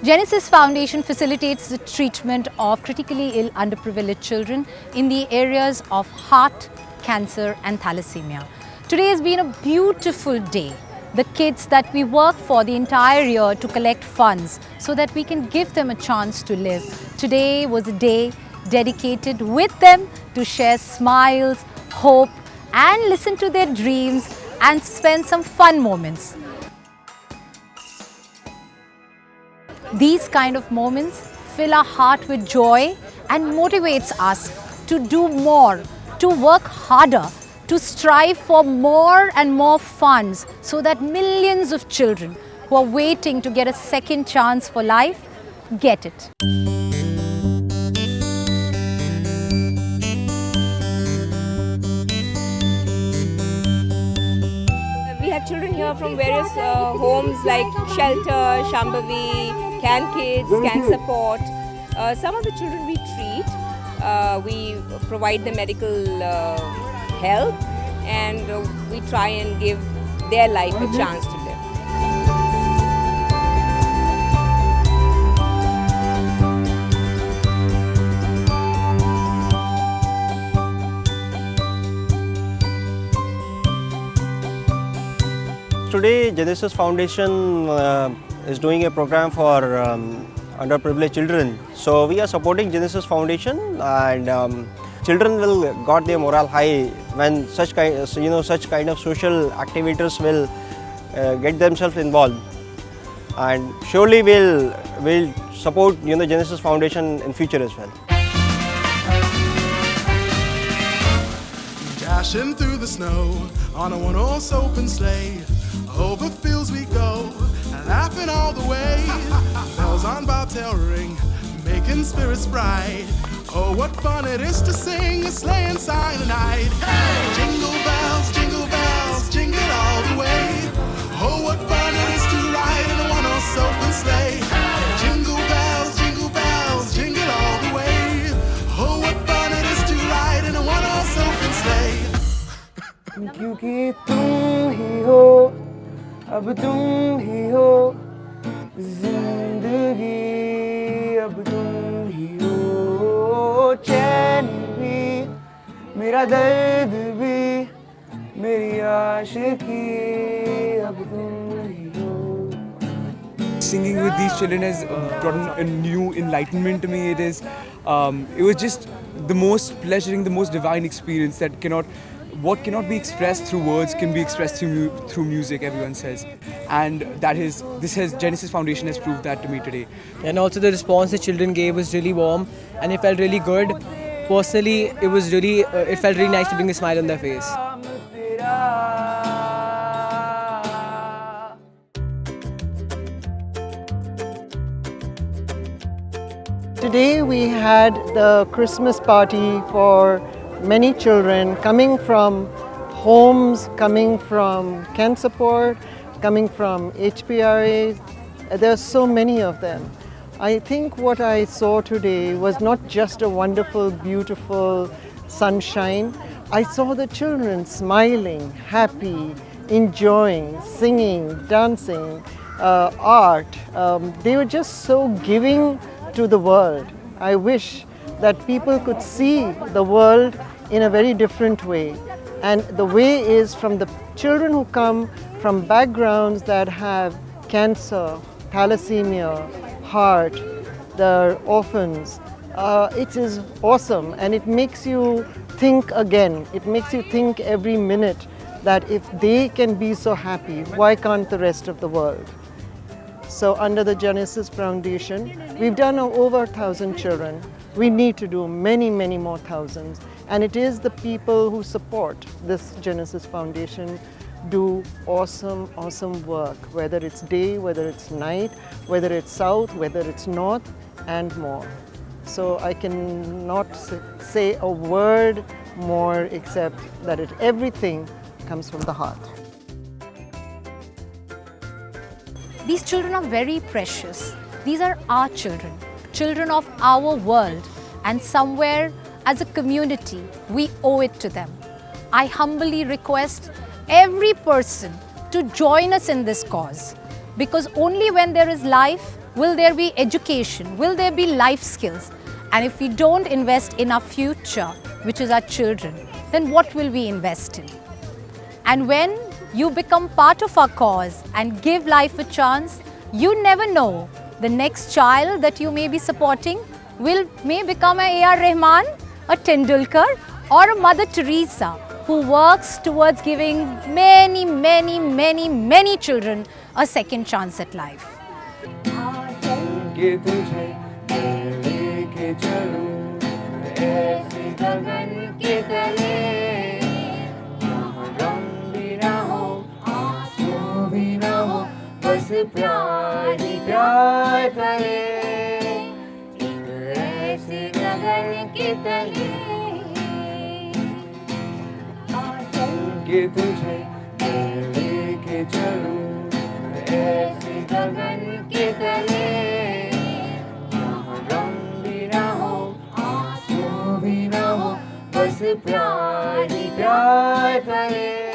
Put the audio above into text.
Genesis Foundation facilitates the treatment of critically ill underprivileged children in the areas of heart, cancer and thalassemia. Today has been a beautiful day. The kids that we work for the entire year to collect funds so that we can give them a chance to live. Today was a day dedicated with them to share smiles, hope and listen to their dreams and spend some fun moments. These kind of moments fill our heart with joy and motivates us to do more, to work harder, to strive for more and more funds so that millions of children who are waiting to get a second chance for life get it. We have children here from various homes like Shelter, Shambhavi, Can Kids, Can Support. Some of the children we treat, we provide them medical help and we try and give their life a chance to live. Today, Genesis Foundation is doing a program for underprivileged children. So we are supporting Genesis Foundation, and children will got their morale high when such kind of social activities will get themselves involved. And surely we'll support Genesis Foundation in future as well. Dashing through the snow on a one-horse open sleigh. Over fields we go, laughing all the way. Bells on bobtail ring, making spirits bright. Oh, what fun it is to sing a sleighing song tonight. Hey! Jingle bells, jingle all the way. Oh, what fun it is to ride in a one-horse open sleigh. Hey! Jingle bells, jingle all the way. Oh, what fun it is to ride in a one-horse open sleigh. क्योंकि तुम ही हो, अब तुम ही हो, जिंदगी अब तुम ही हो, चैन भी, मेरा दर्द भी, मेरी आशिकी अब तुम ही हो. Singing with these children has brought a new enlightenment to me. It was just the most pleasuring, the most divine experience that what cannot be expressed through words can be expressed through music, everyone says. And Genesis Foundation has proved that to me today. And also the response the children gave was really warm and it felt really good. Personally, it felt really nice to bring a smile on their face. Today we had the Christmas party for many children coming from homes, coming from Can Support, coming from HPRA. There are so many of them. I think what I saw today was not just a wonderful, beautiful sunshine. I saw the children smiling, happy, enjoying, singing, dancing, art. They were just so giving to the world. I wish that people could see the world in a very different way. And the way is from the children who come from backgrounds that have cancer, thalassemia, heart, the orphans. It is awesome and it makes you think again. It makes you think every minute that if they can be so happy, why can't the rest of the world? So under the Genesis Foundation, we've done over 1,000 children. We need to do many, many more thousands. And it is the people who support this Genesis Foundation do awesome, awesome work, whether it's day, whether it's night, whether it's south, whether it's north, and more. So I cannot say a word more except that everything comes from the heart. These children are very precious. These are our children, children of our world, and somewhere as a community, we owe it to them. I humbly request every person to join us in this cause, because only when there is life, Will there be education? Will there be life skills? And if we don't invest in our future, which is our children, then what will we invest in? And when you become part of our cause and give life a chance, you never know, the next child that you may be supporting may become a A.R. Rahman, a Tendulkar, or a Mother Teresa who works towards giving many, many, many, many children a second chance at life. बस प्यार ही प्यार करे, एक ऐसे गगन के तले के तुझे लेके चलूं, ऐसे गगन के तले जहाँ रंग भी ना हो, आंसू भी ना हो, बस प्यार ही प्यार करे.